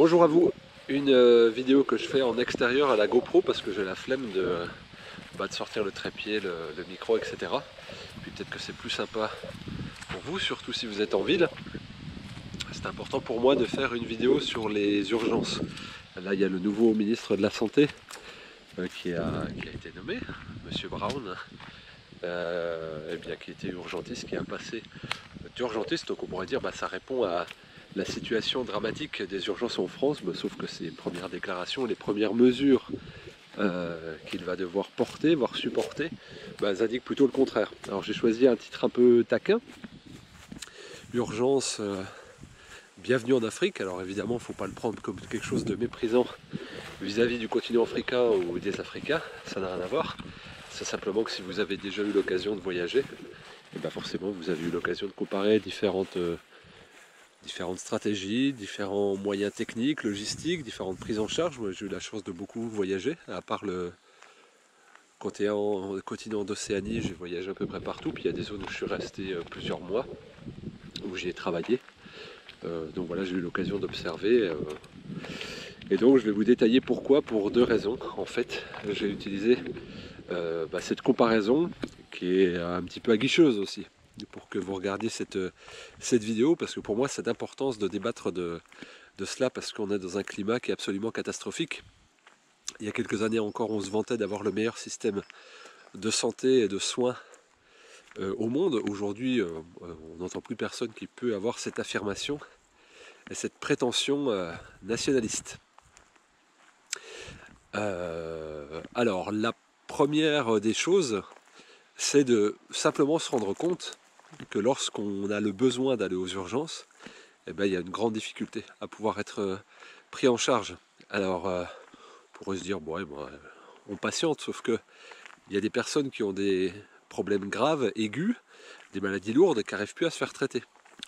Bonjour à vous, une vidéo que je fais en extérieur à la GoPro parce que j'ai la flemme de sortir le trépied, le micro, etc. Puis peut-être que c'est plus sympa pour vous, surtout si vous êtes en ville. C'est important pour moi de faire une vidéo sur les urgences. Là il y a le nouveau ministre de la Santé qui a été nommé, Monsieur Brown, qui était urgentiste, qui a passé d'urgentiste, donc on pourrait dire ça répond à la situation dramatique des urgences en France, sauf que ses premières déclarations, les premières mesures qu'il va devoir porter, voire supporter, indiquent plutôt le contraire. Alors j'ai choisi un titre un peu taquin, Urgence, bienvenue en Afrique. Alors évidemment, il ne faut pas le prendre comme quelque chose de méprisant vis-à-vis du continent africain ou des Africains, ça n'a rien à voir. C'est simplement que si vous avez déjà eu l'occasion de voyager, et forcément vous avez eu l'occasion de comparer différentes stratégies, différents moyens techniques, logistiques, différentes prises en charge. Moi j'ai eu la chance de beaucoup voyager, à part le continent d'Océanie, j'ai voyagé à peu près partout, puis il y a des zones où je suis resté plusieurs mois, où j'y ai travaillé. Donc voilà, j'ai eu l'occasion d'observer. Et donc je vais vous détailler pourquoi, pour deux raisons. En fait, j'ai utilisé cette comparaison qui est un petit peu aguicheuse aussi, pour que vous regardiez cette vidéo, parce que pour moi c'est d'importance de débattre de cela, parce qu'on est dans un climat qui est absolument catastrophique. Il y a quelques années encore, on se vantait d'avoir le meilleur système de santé et de soins au monde. Aujourd'hui, on n'entend plus personne qui peut avoir cette affirmation et cette prétention nationaliste. Alors, la première des choses, c'est de simplement se rendre compte que lorsqu'on a le besoin d'aller aux urgences, il y a une grande difficulté à pouvoir être pris en charge. Alors, on pourrait se dire, on patiente, sauf que il y a des personnes qui ont des problèmes graves, aigus, des maladies lourdes qui n'arrivent plus à se faire traiter,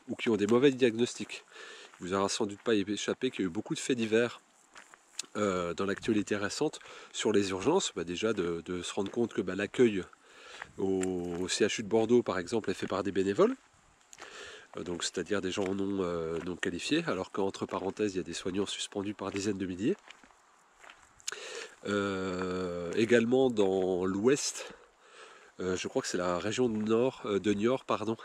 ou qui ont des mauvais diagnostics. Il vous aura sans doute pas échappé qu'il y a eu beaucoup de faits divers dans l'actualité récente sur les urgences. Déjà de se rendre compte que l'accueil au CHU de Bordeaux par exemple est fait par des bénévoles, donc c'est-à-dire des gens non qualifiés, alors qu'entre parenthèses il y a des soignants suspendus par dizaines de milliers. Également dans l'ouest, je crois que c'est la région de Niort, pardon.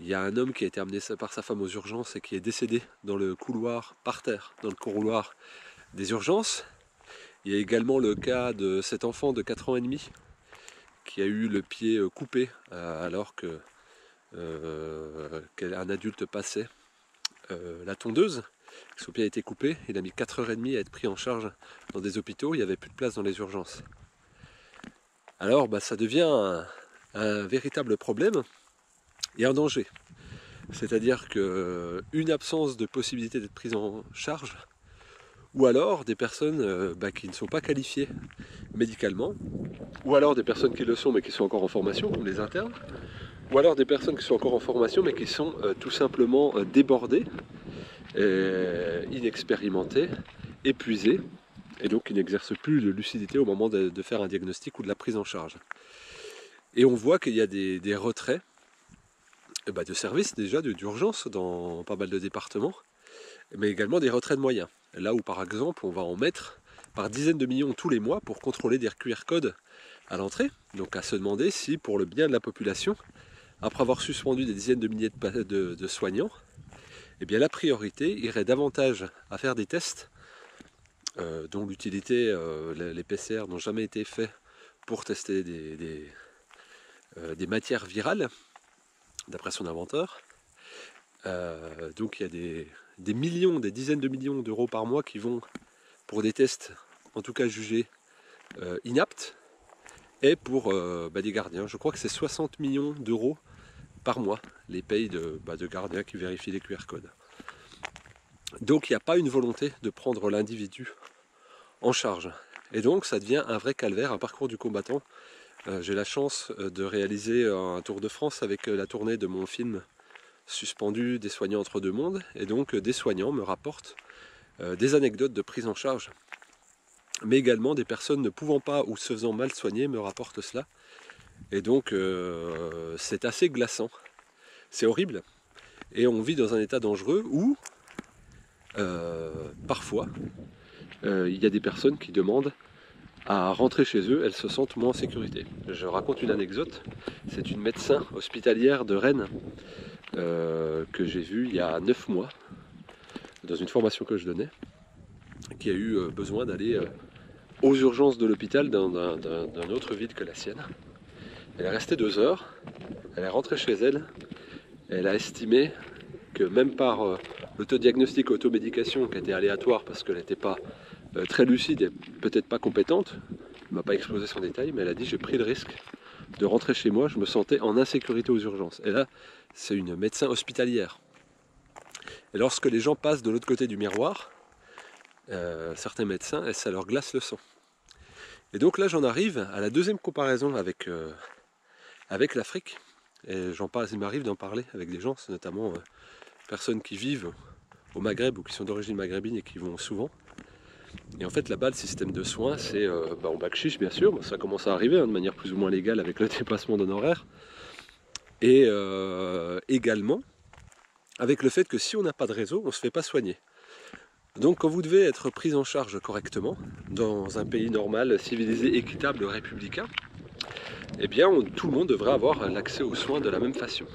Il y a un homme qui a été amené par sa femme aux urgences et qui est décédé dans le couloir, par terre, dans le couloir des urgences. Il y a également le cas de cet enfant de 4 ans et demi qui a eu le pied coupé alors qu'un adulte passait la tondeuse. Son pied a été coupé, il a mis 4h30 à être pris en charge dans des hôpitaux, il n'y avait plus de place dans les urgences. Alors ça devient un véritable problème et un danger. C'est-à-dire qu'une absence de possibilité d'être prise en charge, ou alors des personnes qui ne sont pas qualifiées médicalement, ou alors des personnes qui le sont mais qui sont encore en formation, comme les internes, ou alors des personnes qui sont encore en formation mais qui sont tout simplement débordées, inexpérimentées, épuisées, et donc qui n'exercent plus de lucidité au moment de faire un diagnostic ou de la prise en charge. Et on voit qu'il y a des retraits de services déjà, d'urgence dans pas mal de départements, mais également des retraits de moyens. Là où par exemple on va en mettre par dizaines de millions tous les mois pour contrôler des QR codes à l'entrée, donc à se demander si pour le bien de la population, après avoir suspendu des dizaines de milliers de soignants, la priorité irait davantage à faire des tests dont l'utilité, les PCR n'ont jamais été faits pour tester des matières virales, d'après son inventeur. Donc il y a des millions, des dizaines de millions d'euros par mois qui vont pour des tests, en tout cas jugés inaptes, et pour des gardiens. Je crois que c'est 60 millions d'euros par mois, les payes de gardiens qui vérifient les QR codes. Donc il n'y a pas une volonté de prendre l'individu en charge. Et donc ça devient un vrai calvaire, un parcours du combattant. J'ai la chance de réaliser un tour de France avec la tournée de mon film Suspendu, des soignants entre deux mondes, et donc des soignants me rapportent des anecdotes de prise en charge, mais également des personnes ne pouvant pas ou se faisant mal soigner me rapportent cela, et donc c'est assez glaçant, c'est horrible, et on vit dans un état dangereux où parfois, il y a des personnes qui demandent à rentrer chez eux, elles se sentent moins en sécurité. Je raconte une anecdote, c'est une médecin hospitalière de Rennes que j'ai vue il y a 9 mois, dans une formation que je donnais, qui a eu besoin d'aller aux urgences de l'hôpital d'un autre ville que la sienne. Elle est restée 2 heures, elle est rentrée chez elle, elle a estimé que même par l'autodiagnostic automédication qui était aléatoire parce qu'elle n'était pas très lucide et peut-être pas compétente, elle ne m'a pas exposé son détail, mais elle a dit j'ai pris le risque de rentrer chez moi, je me sentais en insécurité aux urgences. Et là, c'est une médecin hospitalière. Et lorsque les gens passent de l'autre côté du miroir, certains médecins, ça leur glace le sang. Et donc là, j'en arrive à la deuxième comparaison avec l'Afrique. Et il m'arrive d'en parler avec des gens, c'est notamment personnes qui vivent au Maghreb ou qui sont d'origine maghrébine et qui vont souvent. Et en fait, là-bas, le système de soins, c'est on bakchiche, bien sûr, ça commence à arriver de manière plus ou moins légale avec le dépassement d'honoraires. Et également, avec le fait que si on n'a pas de réseau, on ne se fait pas soigner. Donc quand vous devez être pris en charge correctement, dans un pays normal, civilisé, équitable, républicain, eh bien tout le monde devrait avoir l'accès aux soins de la même façon.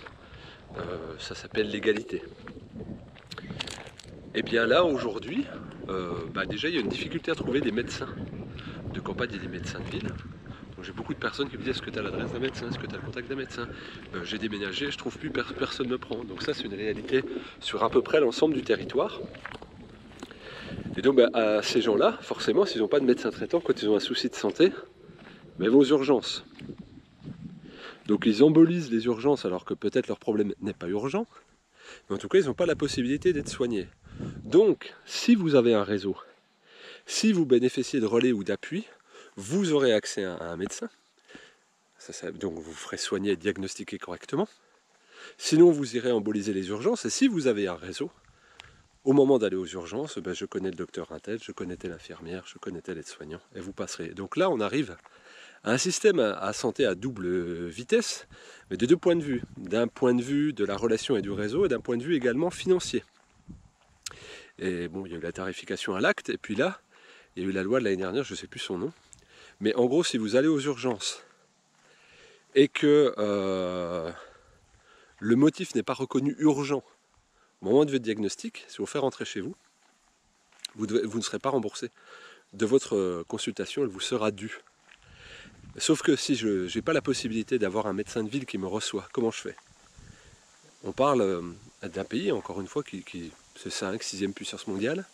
Ça s'appelle l'égalité. Et bien là, aujourd'hui, déjà il y a une difficulté à trouver des médecins de campagne et des médecins de ville. J'ai beaucoup de personnes qui me disent est-ce que tu as l'adresse d'un médecin, est-ce que tu as le contact d'un médecin. J'ai déménagé, je trouve plus, personne ne me prend. Donc ça c'est une réalité sur à peu près l'ensemble du territoire. Et donc à ces gens-là, forcément, s'ils n'ont pas de médecin traitant, quand ils ont un souci de santé, ils vont aux urgences. Donc ils embolisent les urgences alors que peut-être leur problème n'est pas urgent. Mais en tout cas, ils n'ont pas la possibilité d'être soignés. Donc, si vous avez un réseau, si vous bénéficiez de relais ou d'appui, vous aurez accès à un médecin. Donc vous ferez soigner et diagnostiquer correctement. Sinon, vous irez emboliser les urgences. Et si vous avez un réseau, au moment d'aller aux urgences, je connais le docteur Intel, je connais telle infirmière, je connais tel aide-soignant, et vous passerez. Donc là, on arrive à un système à santé à double vitesse, mais de deux points de vue. D'un point de vue de la relation et du réseau, et d'un point de vue également financier. Et bon, il y a eu la tarification à l'acte, et puis là, il y a eu la loi de l'année dernière, je ne sais plus son nom. Mais en gros, si vous allez aux urgences, et que le motif n'est pas reconnu urgent, au moment de votre diagnostic, si vous faites rentrer chez vous, vous ne serez pas remboursé de votre consultation, elle vous sera due. Sauf que si je n'ai pas la possibilité d'avoir un médecin de ville qui me reçoit, comment je fais? On parle d'un pays, encore une fois, c'est 5, 6e puissance mondiale,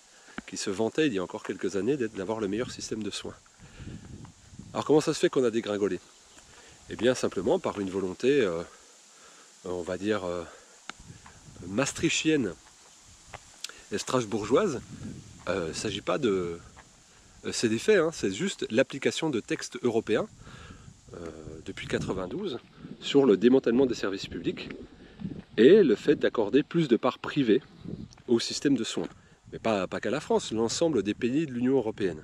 qui se vantait il y a encore quelques années d'avoir le meilleur système de soins. Alors comment ça se fait qu'on a dégringolé? Eh bien simplement par une volonté, on va dire, maastrichtienne et strasbourgeoise. Il ne s'agit pas de... c'est des faits, hein, c'est juste l'application de textes européens depuis 1992 sur le démantèlement des services publics et le fait d'accorder plus de parts privées au système de soins. Mais pas qu'à la France, l'ensemble des pays de l'Union européenne.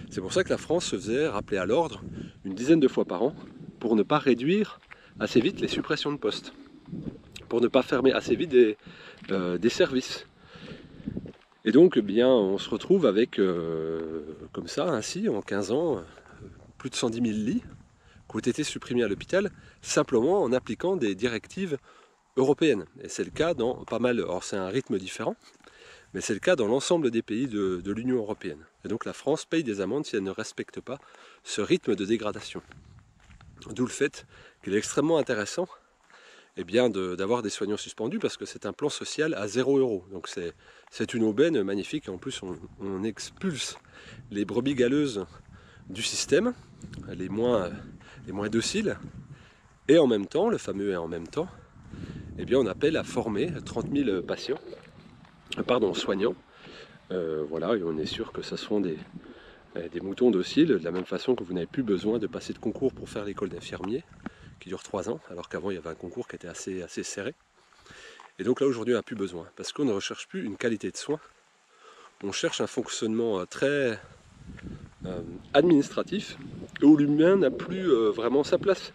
C'est pour ça que la France se faisait rappeler à l'ordre une dizaine de fois par an pour ne pas réduire assez vite les suppressions de postes, pour ne pas fermer assez vite des services. Et donc, eh bien, on se retrouve avec, comme ça, ainsi, en 15 ans, plus de 110 000 lits qui ont été supprimés à l'hôpital, simplement en appliquant des directives européennes. Et c'est le cas dans pas mal, alors c'est un rythme différent, mais c'est le cas dans l'ensemble des pays de l'Union européenne. Et donc la France paye des amendes si elle ne respecte pas ce rythme de dégradation. D'où le fait qu'il est extrêmement intéressant d'avoir des soignants suspendus parce que c'est un plan social à 0 €. Donc c'est une aubaine magnifique. Et en plus, on expulse les brebis galeuses du système, les moins dociles. Et en même temps, le fameux et en même temps, eh bien, on appelle à former 30 000 soignants. Voilà, et on est sûr que ce seront des moutons dociles, de la même façon que vous n'avez plus besoin de passer de concours pour faire l'école d'infirmier, qui dure 3 ans, alors qu'avant il y avait un concours qui était assez serré. Et donc là aujourd'hui on n'a plus besoin, parce qu'on ne recherche plus une qualité de soins, on cherche un fonctionnement très administratif, où l'humain n'a plus vraiment sa place.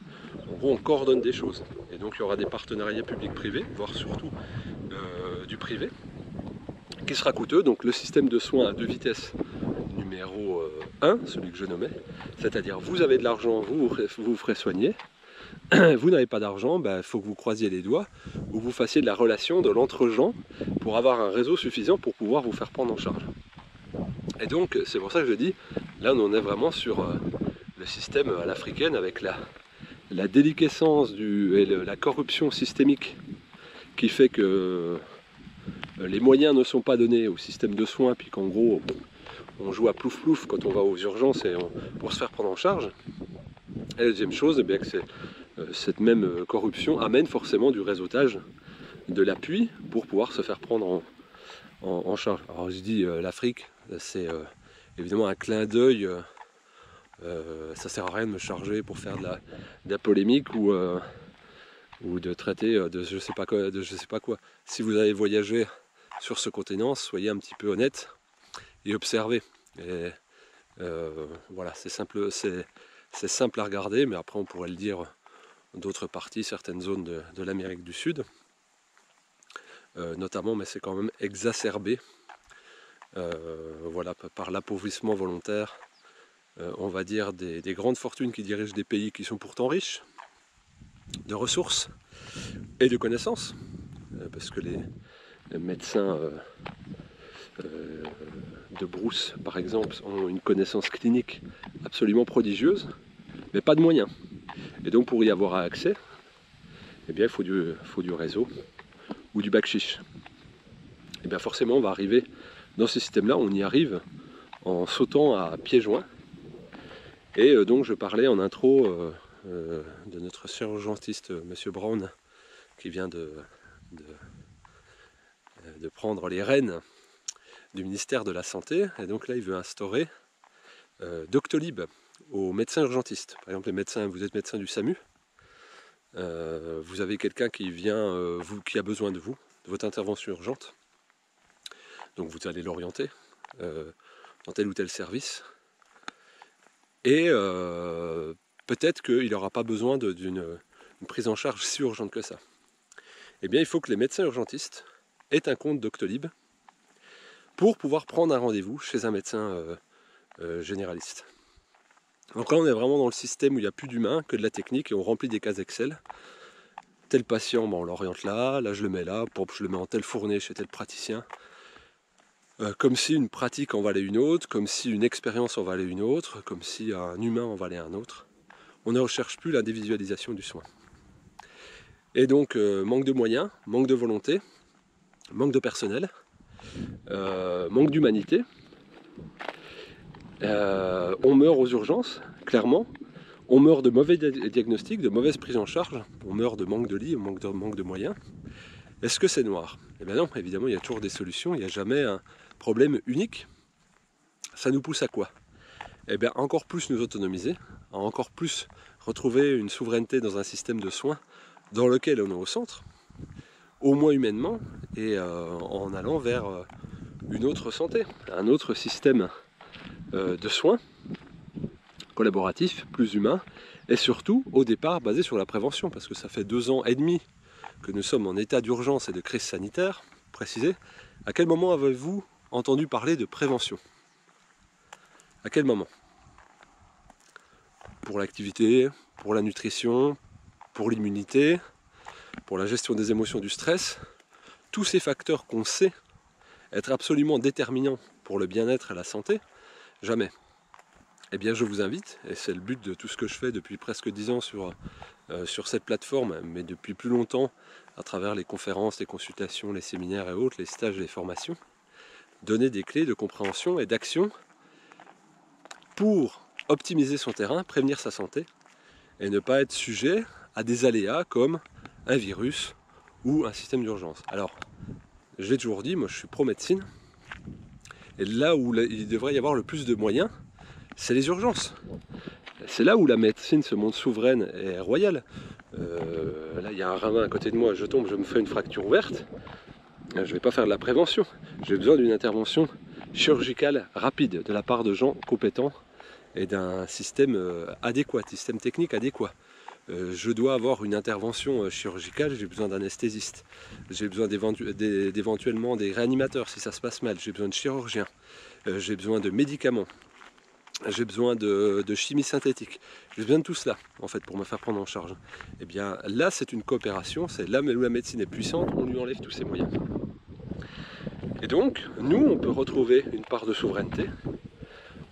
En gros on coordonne des choses, et donc il y aura des partenariats publics-privés, voire surtout du privé, qui sera coûteux. Donc le système de soins à 2 vitesses numéro 1, celui que je nommais, c'est-à-dire vous avez de l'argent, vous vous ferez soigner. Vous n'avez pas d'argent, il faut que vous croisiez les doigts ou vous fassiez de la relation de l'entre-gens pour avoir un réseau suffisant pour pouvoir vous faire prendre en charge. Et donc c'est pour ça que je dis, là on est vraiment sur le système à l'africaine avec la déliquescence et la corruption systémique qui fait que les moyens ne sont pas donnés au système de soins, puis qu'en gros on joue à plouf plouf quand on va aux urgences pour se faire prendre en charge. Et la deuxième chose, bien que cette même corruption amène forcément du réseautage, de l'appui pour pouvoir se faire prendre en charge. Alors je dis l'Afrique, c'est évidemment un clin d'œil, ça sert à rien de me charger pour faire de la polémique ou de traiter de je sais pas quoi. Si vous avez voyagé sur ce continent, soyez un petit peu honnête et observez. Et voilà, c'est simple à regarder, mais après on pourrait le dire d'autres parties, certaines zones de l'Amérique du Sud, notamment, mais c'est quand même exacerbé, voilà, par l'appauvrissement volontaire, on va dire, des grandes fortunes qui dirigent des pays qui sont pourtant riches de ressources et de connaissances, parce que les médecins de brousse, par exemple, ont une connaissance clinique absolument prodigieuse, mais pas de moyens. Et donc pour y avoir accès, eh bien, il faut du réseau ou du bac-chiche. Et bien forcément on va arriver dans ce système-là, on y arrive en sautant à pieds joints. Et donc je parlais en intro de notre chirurgentiste Monsieur Brown, qui vient de prendre les rênes du ministère de la Santé. Et donc là il veut instaurer Doctolib aux médecins urgentistes. Par exemple, les médecins, vous êtes médecin du SAMU, vous avez quelqu'un qui vient, qui a besoin de vous, de votre intervention urgente. Donc vous allez l'orienter dans tel ou tel service. Et peut-être qu'il n'aura pas besoin d'une prise en charge si urgente que ça. Eh bien, il faut que les médecins urgentistes aient un compte Doctolib pour pouvoir prendre un rendez-vous chez un médecin généraliste. Donc là on est vraiment dans le système où il n'y a plus d'humain, que de la technique, et on remplit des cases Excel. Tel patient, on l'oriente là je le mets là, je le mets en telle fournée chez tel praticien. Comme si une pratique en valait une autre, comme si une expérience en valait une autre, comme si un humain en valait un autre. On ne recherche plus la dévisualisation du soin. Et donc manque de moyens, manque de volonté, manque de personnel, manque d'humanité. On meurt aux urgences, clairement. On meurt de mauvais diagnostics, de mauvaise prise en charge. On meurt de manque de lits, manque de moyens. Est-ce que c'est noir? Eh bien non, évidemment, il y a toujours des solutions. Il n'y a jamais un problème unique. Ça nous pousse à quoi? Eh bien, encore plus nous autonomiser, à encore plus retrouver une souveraineté dans un système de soins dans lequel on est au centre, au moins humainement, et en allant vers une autre santé, un autre système de soins collaboratif, plus humain, et surtout au départ basé sur la prévention, parce que ça fait 2 ans et demi que nous sommes en état d'urgence et de crise sanitaire. Précisez, à quel moment avez-vous entendu parler de prévention? À quel moment? Pour l'activité, pour la nutrition, pour l'immunité, pour la gestion des émotions, du stress, tous ces facteurs qu'on sait être absolument déterminants pour le bien-être et la santé, jamais. Eh bien je vous invite, et c'est le but de tout ce que je fais depuis presque 10 ans sur cette plateforme, mais depuis plus longtemps à travers les conférences, les consultations, les séminaires et autres, les stages et les formations, donner des clés de compréhension et d'action pour optimiser son terrain, prévenir sa santé, et ne pas être sujet à des aléas comme un virus ou un système d'urgence. Alors, je l'ai toujours dit, moi je suis pro-médecine, et là où il devrait y avoir le plus de moyens, c'est les urgences. C'est là où la médecine se montre souveraine et royale. Là, il y a un ravin à côté de moi, je tombe, je me fais une fracture ouverte. Je ne vais pas faire de la prévention. J'ai besoin d'une intervention chirurgicale rapide de la part de gens compétents et d'un système adéquat, système technique adéquat. je dois avoir une intervention chirurgicale, j'ai besoin d'anesthésiste, j'ai besoin d'éventuellement des réanimateurs si ça se passe mal, j'ai besoin de chirurgiens, j'ai besoin de médicaments, j'ai besoin de chimie synthétique, j'ai besoin de tout cela en fait pour me faire prendre en charge. Et bien là c'est une coopération, c'est là où la médecine est puissante, on lui enlève tous ses moyens. Et donc nous on peut retrouver une part de souveraineté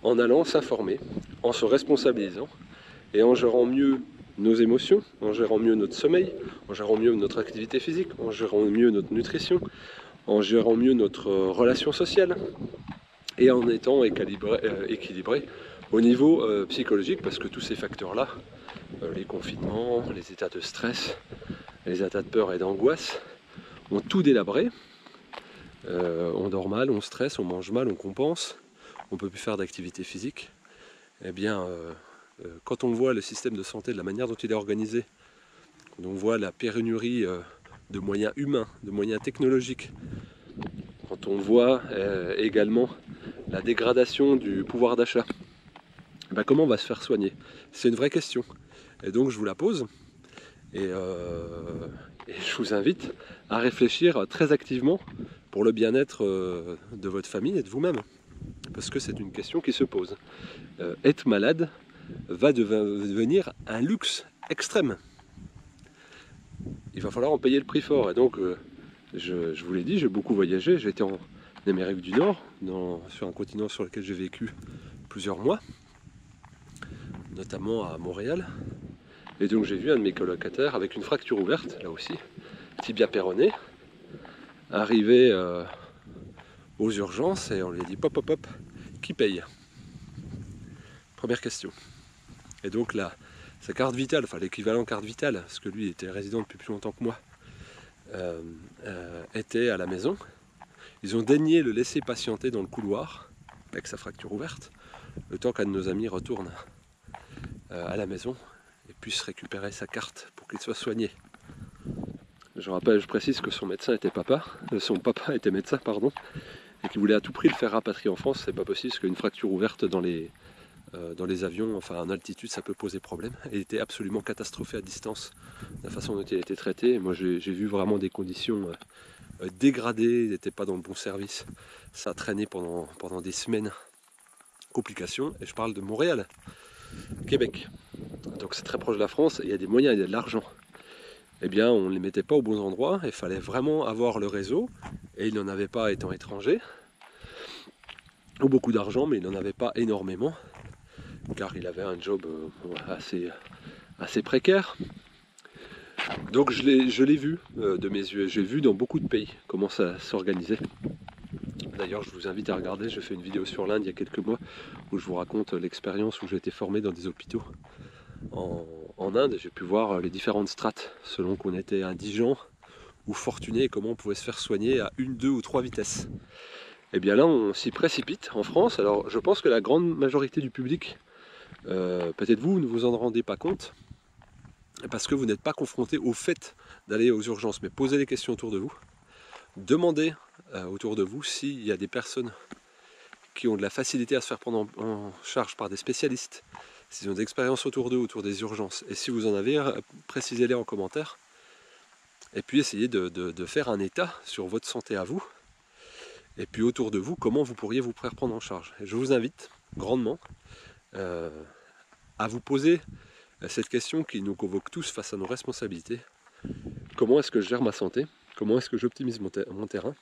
en allant s'informer, en se responsabilisant et en gérant mieux nos émotions, en gérant mieux notre sommeil, en gérant mieux notre activité physique, en gérant mieux notre nutrition, en gérant mieux notre relation sociale et en étant équilibré au niveau psychologique, parce que tous ces facteurs-là, les confinements, les états de stress, les états de peur et d'angoisse, ont tout délabré. On dort mal, on stresse, on mange mal, on compense, on ne peut plus faire d'activité physique. Eh bien, quand on voit le système de santé de la manière dont il est organisé, quand on voit la pénurie de moyens humains, de moyens technologiques, quand on voit également la dégradation du pouvoir d'achat, ben comment on va se faire soigner? C'est une vraie question. Et donc je vous la pose et je vous invite à réfléchir très activement pour le bien-être de votre famille et de vous-même. Parce que c'est une question qui se pose. Être malade va devenir un luxe extrême. Il va falloir en payer le prix fort. Et donc, je vous l'ai dit, j'ai beaucoup voyagé. J'ai été en Amérique du Nord, sur un continent sur lequel j'ai vécu plusieurs mois, notamment à Montréal. Et donc j'ai vu un de mes colocataires avec une fracture ouverte, là aussi, tibia péroné, arriver aux urgences et on lui a dit pop, qui paye? Première question. Et donc là, sa carte vitale, enfin l'équivalent carte vitale, parce que lui était résident depuis plus longtemps que moi, était à la maison. Ils ont daigné le laisser patienter dans le couloir avec sa fracture ouverte, le temps qu'un de nos amis retourne à la maison et puisse récupérer sa carte pour qu'il soit soigné. Je précise que son papa était médecin, pardon, et qu'il voulait à tout prix le faire rapatrier en France. C'est pas possible parce qu'une fracture ouverte dans les avions, enfin en altitude, ça peut poser problème. Il était absolument catastrophé à distance, la façon dont il a été traité. Et moi j'ai vu vraiment des conditions dégradées, il n'était pas dans le bon service. Ça a traîné pendant des semaines. Complications, et je parle de Montréal, Québec. Donc c'est très proche de la France, et il y a des moyens, il y a de l'argent. Eh bien on ne les mettait pas aux bons endroits, il fallait vraiment avoir le réseau, et il n'en avait pas étant étranger, ou beaucoup d'argent, mais il n'en avait pas énormément, car il avait un job assez précaire. Donc je l'ai vu de mes yeux, j'ai vu dans beaucoup de pays comment ça s'organisait. D'ailleurs je vous invite à regarder, j'ai fait une vidéo sur l'Inde il y a quelques mois, où je vous raconte l'expérience où j'ai été formé dans des hôpitaux en Inde, et j'ai pu voir les différentes strates, selon qu'on était indigent ou fortuné, et comment on pouvait se faire soigner à 1, 2 ou 3 vitesses. Et bien là on s'y précipite en France. Alors je pense que la grande majorité du public, peut-être vous ne vous en rendez pas compte, parce que vous n'êtes pas confronté au fait d'aller aux urgences, mais posez les questions autour de vous, demandez autour de vous s'il y a des personnes qui ont de la facilité à se faire prendre en charge par des spécialistes, s'ils ont des expériences autour d'eux, autour des urgences, et si vous en avez, précisez-les en commentaire, et puis essayez de faire un état sur votre santé à vous, et puis autour de vous, comment vous pourriez vous faire prendre en charge. Et je vous invite grandement à vous poser cette question qui nous convoque tous face à nos responsabilités. Comment est-ce que je gère ma santé? Comment est-ce que j'optimise mon terrain?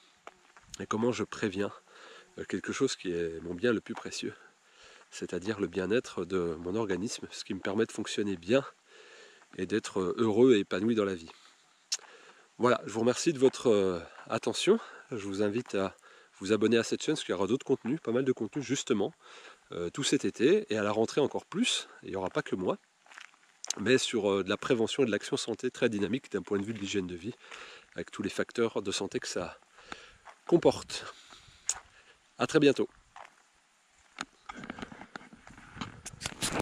Et comment je préviens quelque chose qui est mon bien le plus précieux, c'est-à-dire le bien-être de mon organisme, ce qui me permet de fonctionner bien et d'être heureux et épanoui dans la vie. Voilà, je vous remercie de votre attention. Je vous invite à vous abonner à cette chaîne parce qu'il y aura d'autres contenus, pas mal de contenus justement, tout cet été, et à la rentrée encore plus. Il n'y aura pas que moi, mais sur de la prévention et de l'action santé très dynamique d'un point de vue de l'hygiène de vie, avec tous les facteurs de santé que ça comporte. A très bientôt.